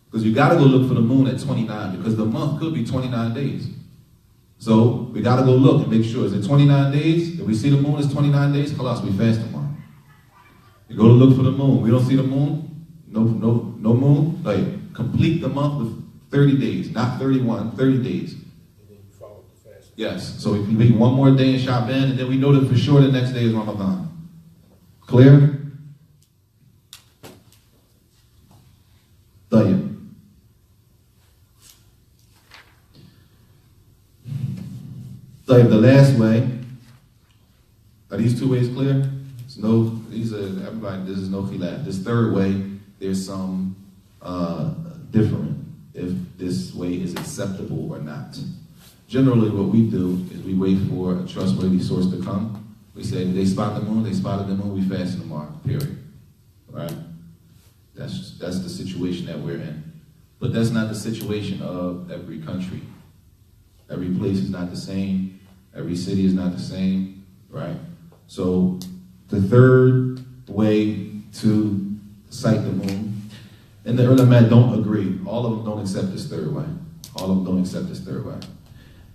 Because you got to go look for the moon at 29, because the month could be 29 days. So we got to go look and make sure. Is it 29 days? If we see the moon is 29 days, khalas, we fast tomorrow. You go to look for the moon. We don't see the moon. No moon. Like, complete the month with 30 days, not 31, 30 days. And then you follow the fast. Yes. So we can make one more day in Sha'ban, and then we know that for sure the next day is Ramadan. Clear? Tayyib. The last way, are these two ways clear? Everybody, this is no khilaf. This third way, there's some different, if this way is acceptable or not. Generally what we do is we wait for a trustworthy source to come. We say, did they spot the moon? They spotted the moon, we fast in tomorrow, period. Right? That's the situation that we're in. But that's not the situation of every country. Every place is not the same. Every city is not the same, right? So the third way to sight the moon, and the ulama don't agree. All of them don't accept this third way. All of them don't accept this third way.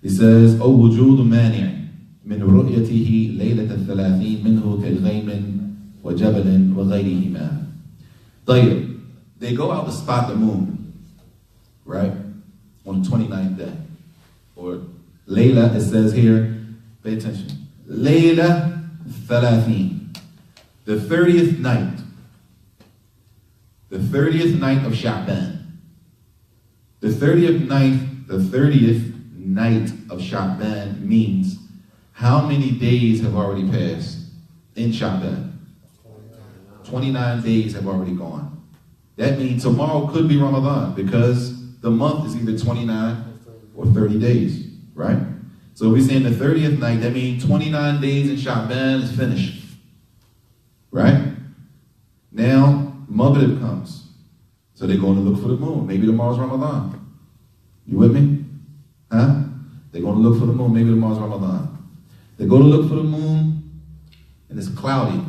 He says, "O wujud mani' min ru'yatihi laylat al-thalathin minhu kal-ghaymin wa jabalin wa ghayrihima." They go out to spot the moon, right? On the 29th day. Or Layla, it says here, pay attention. Layla Thalathin. The 30th night. The 30th night of Sha'ban. The 30th night of Sha'ban means how many days have already passed in Sha'ban? 29 days have already gone. That means tomorrow could be Ramadan because the month is either 29 or 30 days, right? So if we say in the 30th night, that means 29 days in Sha'ban is finished, right? Now, Maghrib comes. So they're going to look for the moon. Maybe tomorrow's Ramadan. You with me? Huh? They're going to look for the moon. Maybe tomorrow's Ramadan. They go to look for the moon, and it's cloudy.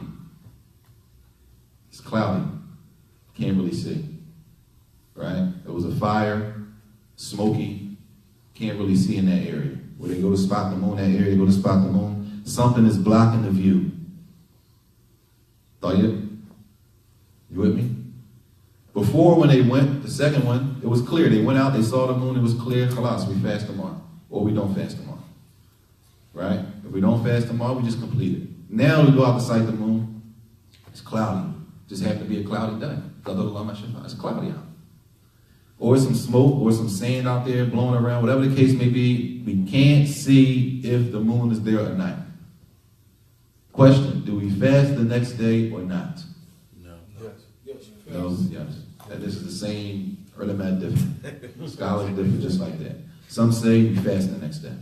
It's cloudy. Can't really see, right? It was a fire, smoky. Can't really see in that area. Where they go to spot the moon, that area, they go to spot the moon. Something is blocking the view. Tayyib? You with me? Before, when they went, the second one, it was clear. They went out, they saw the moon, it was clear. Khalas, we fast tomorrow. Or we don't fast tomorrow. Right? If we don't fast tomorrow, we just complete it. Now we go out to sight the moon. It's cloudy. Just happened to be a cloudy day. It's cloudy out. Or some smoke or some sand out there blowing around, whatever the case may be, we can't see if the moon is there or not. Question, do we fast the next day or not? No. Yes. No, yes. And this is the same, ulama different. Scholars differ just like that. Some say we fast the next day.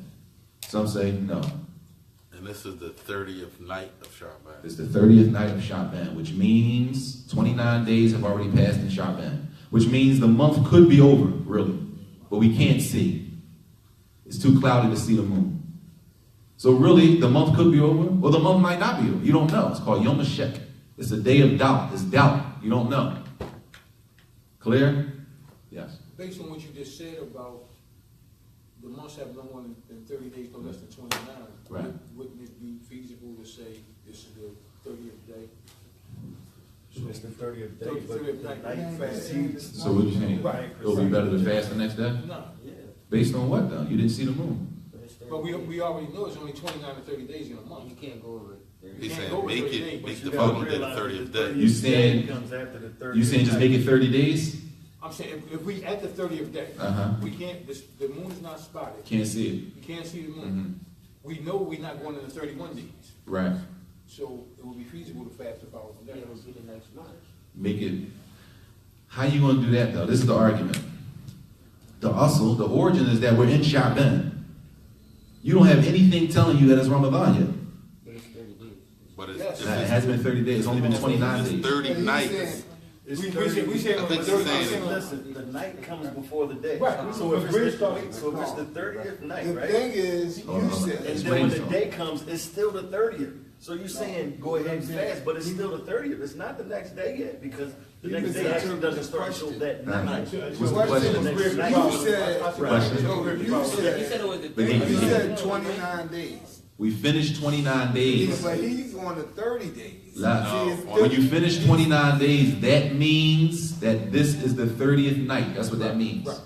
Some say no. And this is the 30th night of Sha'ban. It's the 30th night of Sha'ban, which means 29 days have already passed in Sha'ban, which means the month could be over, really, but we can't see. It's too cloudy to see the moon. So really, the month could be over, or the month might not be over. You don't know. It's called Yom HaShek. It's a day of doubt. It's doubt. You don't know. Clear? Yes. Based on what you just said about the months have no more than 30 days, no less than 29. Right. Wouldn't it be feasible to say this is the 30th day? So it's the 30th day, 30th but the night. night fast. So what you saying? Right. It would be better to fast the next day? No. Based on what, though? You didn't see the moon. But we already know it's only 29 to 30 days in a month. You can't go over it. He's can't saying go with make 30 it, days, make You the gotta following day the realize 30th the day. You saying- comes after the 30th You saying just make it 30 days? I'm saying if we at the 30th day, Uh-huh. we can't. The moon is not spotted. Can't see it. You can't see the moon. We know we're not going into 31 days, Right. so it would be feasible to fast the following day. It will be the next month. Make it. How you gonna do that though? This is the argument. The asl, the origin is that we're in Sha'ban. You don't have anything telling you that it's Ramadan yet. But it's 30 days. But it's, Yes. Nah, it hasn't been 30 days. It's only been 29 it's days. 30 But he's nights. saying- It's We 30 say I on think the he's 30th. saying- Listen, the night comes before the day. Right. So if We're it's the, starting- so if it's the 30th night, The right? thing is, Hold you on. said, And then Explain when the something. day comes, it's still the 30th. So you're saying go ahead and fast, but it's still the 30th. It's not the next day yet because the You next day misunderstood actually doesn't the start until question. that Nah. night. What's the question question? The next night. you said, Question. no, you You said said, it was the But he- you 30th. said 29 days. We finished 29 Yeah, days. but he's on the 30 days. La- See, it's When you different. finish 29 days, that means that this is the 30th night. That's what that means. Right.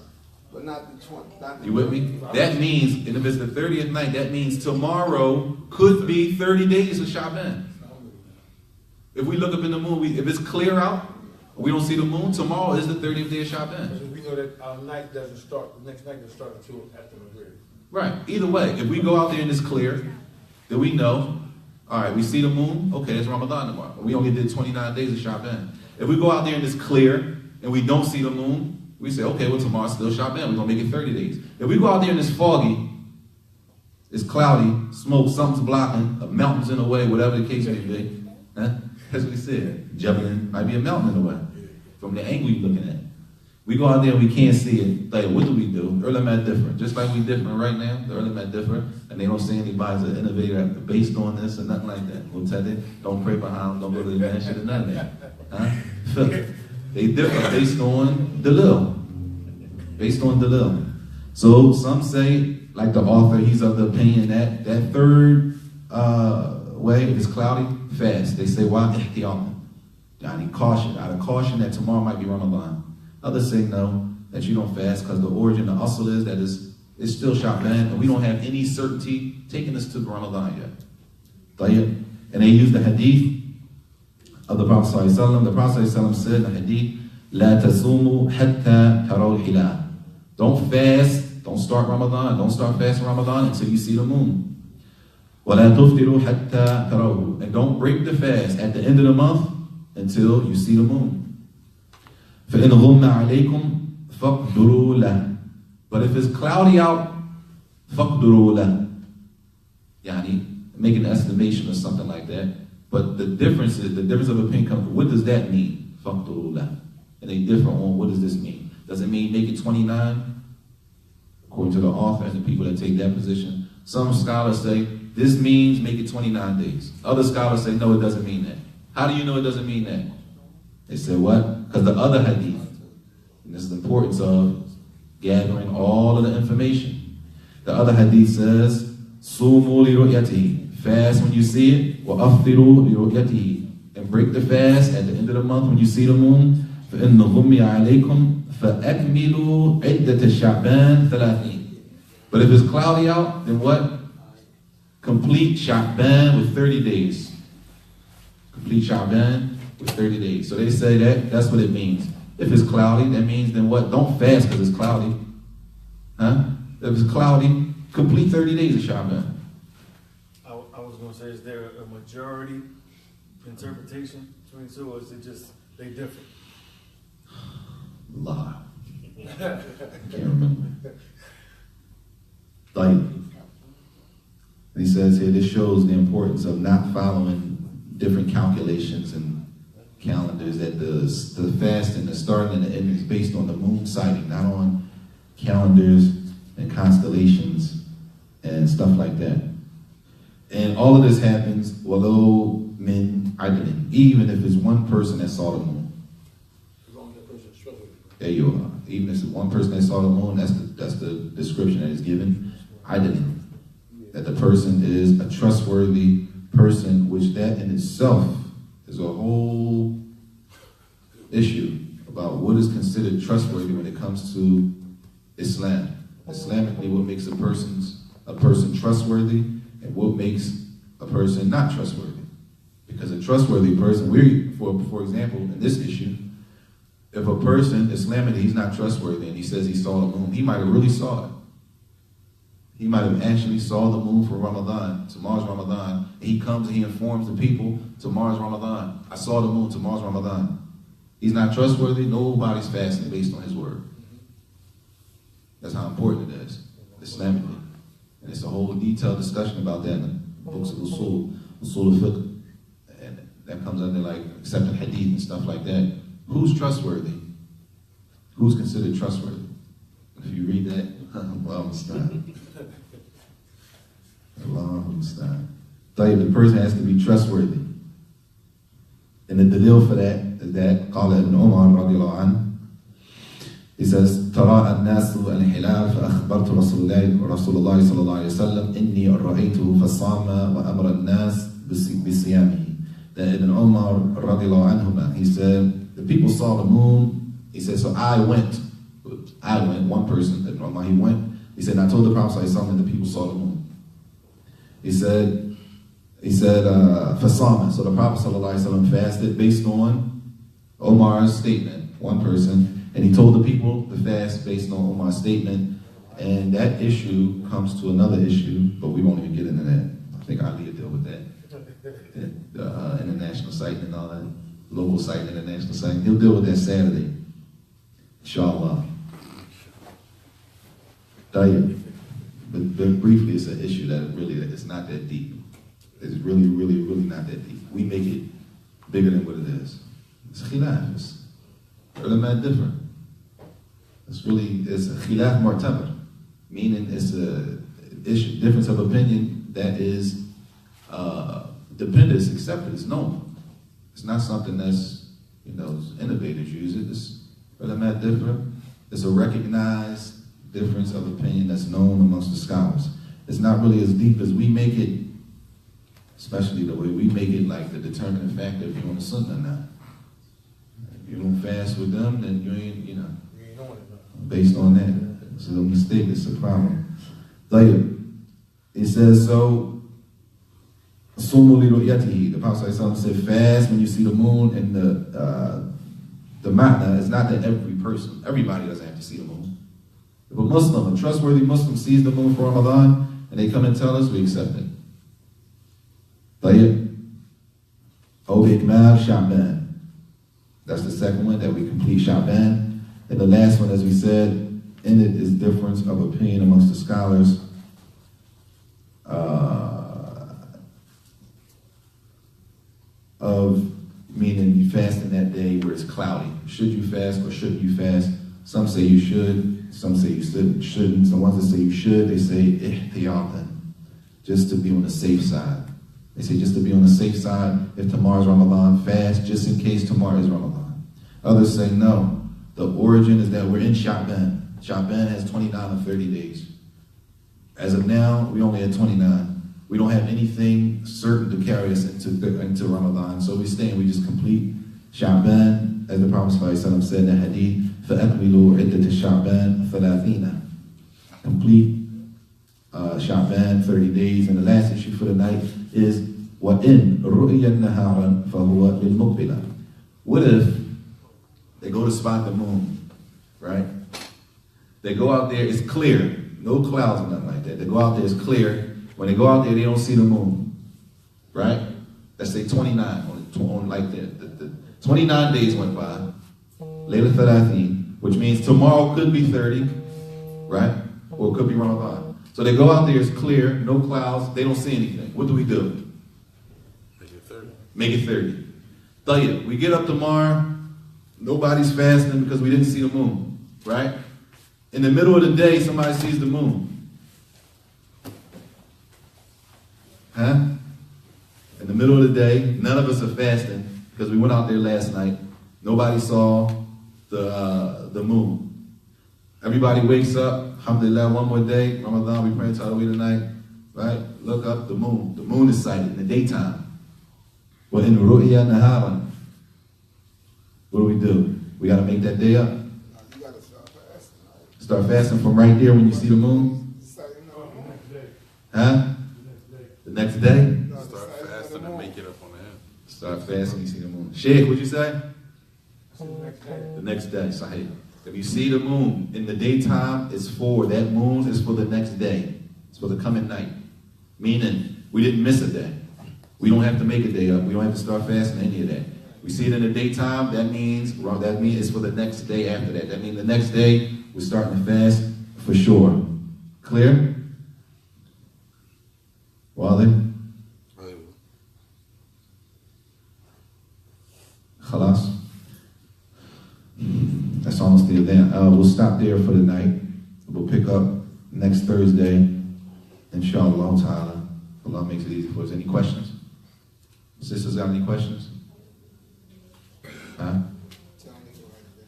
But not the 20, not the. You with me? That means, and if it's the 30th night, that means tomorrow could be 30 days of Sha'ban. If we look up in the moon, if it's clear out, we don't see the moon, tomorrow is the 30th day of Sha'ban. Because we know that our night doesn't start, the next night doesn't start until after Maghrib. Right. Either way, if we go out there and it's clear, then we know, all right, we see the moon, okay, it's Ramadan tomorrow. We only did 29 days of Sha'ban. If we go out there and it's clear and we don't see the moon, we say, okay, well, tomorrow's still Sha'ban. We're going to make it 30 days. If we go out there and it's foggy, it's cloudy, smoke, something's blocking, a mountain's in the way, whatever the case may be, huh? That's what we said. Javelin might be a mountain in the way from the angle you're looking at. We go out there and we can't see it. Like, what do? Early man different. Just like we different right now, the early man different, and they don't say anybody's an innovator based on this or nothing like that. We'll tell them, don't pray behind them, don't go to the man shit or none of that. Huh? They different based on Dalil. Based on Dalil. So some say, like the author, he's of the opinion that that third way, if it's cloudy, fast. They say, why? I need caution. Out of caution that tomorrow might be Ramadan. Others say no, that you don't fast because the origin, the asl is that it's still Sha'ban and we don't have any certainty taking us to Ramadan yet. And they use the hadith of the Prophet ﷺ. The Prophet ﷺ said in the hadith, لا تَصُومُوا حَتَّى تَرَوْا الْهِلَالَ. Don't fast, don't start Ramadan, don't start fasting Ramadan until you see the moon. وَلَا تُفْتِرُوا حَتَّى تَرَوْهُ. And don't break the fast at the end of the month until you see the moon. فَإِنْ غُمَّ عَلَيْكُمْ فَقْدُرُوا لَهُ. But if it's cloudy out, فَقْدُرُوا لَهُ. Yani, make an estimation or something like that. But the difference of opinion comes, what does that mean? فَقْدُرُوا لَهُ. And they differ on what does this mean. Does it mean make it 29? According to the author and the people that take that position. Some scholars say, this means make it 29 days. Other scholars say, no, it doesn't mean that. How do you know it doesn't mean that? They say, what? Because the other hadith, and this is the importance of gathering all of the information. The other hadith says, Sumu li ru'yatihi. Fast when you see it, wa aftiru li ru'yatihi. And break the fast at the end of the month when you see the moon. فَإِنَّ غُمِّ عَلَيْكُمْ فَأَكْمِلُوا عِدَّةَ الشَّعْبَانِ 30. But if it's cloudy out, then what? Complete Sha'ban with 30 days. Complete Sha'ban with 30 days. So they say that's what it means. If it's cloudy, that means then what? Don't fast because it's cloudy. Huh? If it's cloudy, complete 30 days of Sha'ban. I was going gonna say, is there a majority interpretation between the two, or is it just, they different? Allah. Can't remember. Like, he says here, this shows the importance of not following different calculations and calendars, that the fasting, the starting and the ending is based on the moon sighting, not on calendars and constellations and stuff like that. And all of this happens, walau min adlin, even if it's one person that saw the moon. As long as that person's struggling. There you are. Even if it's one person that saw the moon, that's the description that is given. Adlin. That the person is a trustworthy person, which that in itself is a whole issue about what is considered trustworthy when it comes to Islam. Islamically, what makes a person trustworthy and what makes a person not trustworthy. Because a trustworthy person, for example, in this issue, if a person, Islamically, he's not trustworthy and he says he saw the moon, he might have really saw it. He might have actually saw the moon for Ramadan, tomorrow's Ramadan, and he comes and he informs the people, tomorrow's Ramadan. I saw the moon, tomorrow's Ramadan. He's not trustworthy, nobody's fasting based on his word. That's how important it is, Islamically. And it's a whole detailed discussion about that in the books of Usul al-Fiqh. And that comes under like accepting hadith and stuff like that. Who's trustworthy? Who's considered trustworthy? If you read that, well, the person has to be trustworthy. And the dalil for that is that قال ابن عمر رضي الله عنه, he says تراءى الناس الهلال فأخبرت رسول الله صلى الله عليه وسلم إني رأيته فصام وأمر الناس بصيامه. That Ibn Umar رضي الله عنهما, he said the people saw the moon. He said, so I went, one person, Ibn Umar, he went. He said, I told the Prophet ﷺ that the people saw the moon. He said, Fasama. So the Prophet ﷺ fasted based on Omar's statement, one person, and he told the people to fast based on Omar's statement, and that issue comes to another issue, but we won't even get into that. I think Ali will deal with that. The international site and all that, local site, international site. He'll deal with that Saturday. Inshallah. But briefly, it's an issue that really it's not that deep. It's really, really, really not that deep. We make it bigger than what it is. It's khilaf. It's ulama different. It's a khilaf martaba, meaning it's a issue, difference of opinion that is dependent, it's accepted, it's known. It's not something that's, innovators use it. It's ulama different. It's a recognized difference of opinion that's known amongst the scholars. It's not really as deep as we make it, especially the way we make it like the determining factor if you're on the sunnah or not. If you don't fast with them, then you ain't, based on that. It's a mistake, it's a problem. It says, so, the Prophet said, fast when you see the moon, and the ma'na is not that everybody doesn't have to see the moon. If a Muslim, a trustworthy Muslim sees the moon for Ramadan, and they come and tell us, we accept it. Sha'ban. That's the second one, that we complete Sha'ban. And the last one, as we said, in it is difference of opinion amongst the scholars. Of meaning you fast in that day where it's cloudy. Should you fast or shouldn't you fast? Some say you should, some say you shouldn't. Some ones that say you should, they say ihtiyatan, just to be on the safe side. They say just to be on the safe side, if tomorrow's Ramadan, fast just in case tomorrow is Ramadan. Others say no, the origin is that we're in Sha'ban. Sha'ban has 29 or 30 days. As of now, we only had 29. We don't have anything certain to carry us into Ramadan. So we just complete Sha'ban, as the Prophet ﷺ said in the hadith, فَأَكْمِلُوا عِدَّةَ شَعْبَانَ ثَلَاثِينَ. Complete Sha'ban, 30 days. And the last issue for the night is, وَإِن رُؤْيَ النَّهَارًا فَهُوَ لِلْمُقْبِلَةِ. What if they go to spot the moon, right? They go out there, it's clear, no clouds or nothing like that. They go out there, it's clear. When they go out there, they don't see the moon. right? Let's say 29 on like the 29 days went by. Layla Thalathin, which means tomorrow could be 30, right? Or it could be Ramadan. So they go out there, it's clear, no clouds, they don't see anything. What do we do? Make it 30. Make it 30. Tayyib, we get up tomorrow, nobody's fasting because we didn't see the moon, right? In the middle of the day, somebody sees the moon. Huh? In the middle of the day, none of us are fasting because we went out there last night. Nobody saw the moon. Everybody wakes up, alhamdulillah, one more day, Ramadan, we praying Tarawih tonight, right? Look up, the moon. The moon is sighted in the daytime. Well, in ru'ya naharan, what do? We got to make that day up. You gotta start fasting. Start fasting from right there when you see the moon. Huh? The next day? Start fasting and make it up on the end. Start fasting when you see the moon. Sheikh, what'd you say? The next day. The next day, sahih. If you see the moon in the daytime, it's for, that moon is for the next day. It's for the coming night. Meaning, we didn't miss a day. We don't have to make a day up. We don't have to start fasting any of that. We see it in the daytime, that means it's for the next day after that. That means the next day, we're starting to fast for sure. Clear? Wally? Khalas? That's almost the event. We'll stop there for the night. We'll pick up next Thursday. Inshallah ta'ala. Allah makes it easy for us. Any questions? Sisters got any questions? Huh?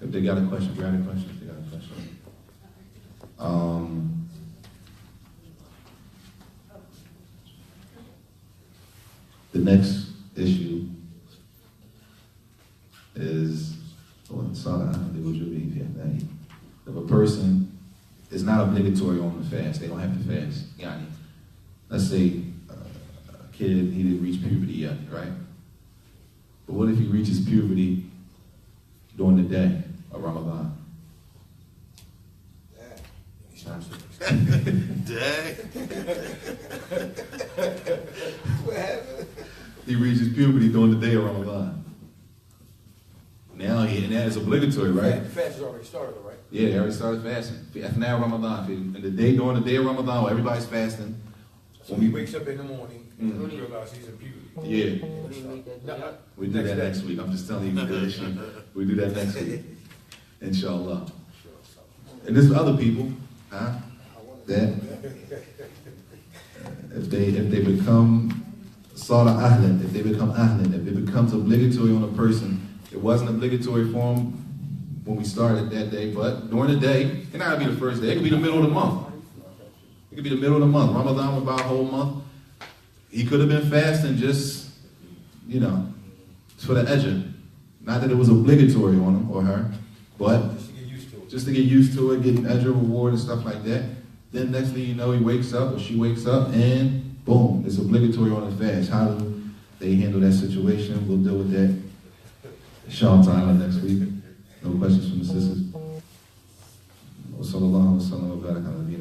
If they got a question, grab a question. If they got a question. The next issue is if a person is not obligatory on the fast, they don't have to fast. Yani, let's say a kid, he didn't reach puberty yet, right? But what if he reaches puberty during the day of Ramadan? Dang. What happened? He reaches puberty during the day of Ramadan. Now it's obligatory, right? Fast has already started, right? Yeah, they already started fasting. Now Ramadan. In the day, during the day of Ramadan, everybody's fasting. So he wakes up in the morning and Mhm. realizes he's in puberty. Yeah, When do you make that day up? we do that next week. I'm just telling you the issue. We do that next week. Inshallah. And there's other people, huh? That if they become Sala Ahlan, if they become Ahlan, if it becomes obligatory on a person, it wasn't obligatory for them when we started that day, but during the day, it not gonna be the first day, it could be the middle of the month. It could be the middle of the month. Ramadan was about a whole month. He could have been fasting just, for the ajr. Not that it was obligatory on him or her, but Just to get used to it. just to get used to it, getting ajr reward and stuff like that. Then next thing you know, he wakes up or she wakes up and boom, it's obligatory on the fast. How do they handle that situation? We'll deal with that inshallah next week. No questions from the sisters. Wa sallallahu wa sallam wa baraka ala nabiyyina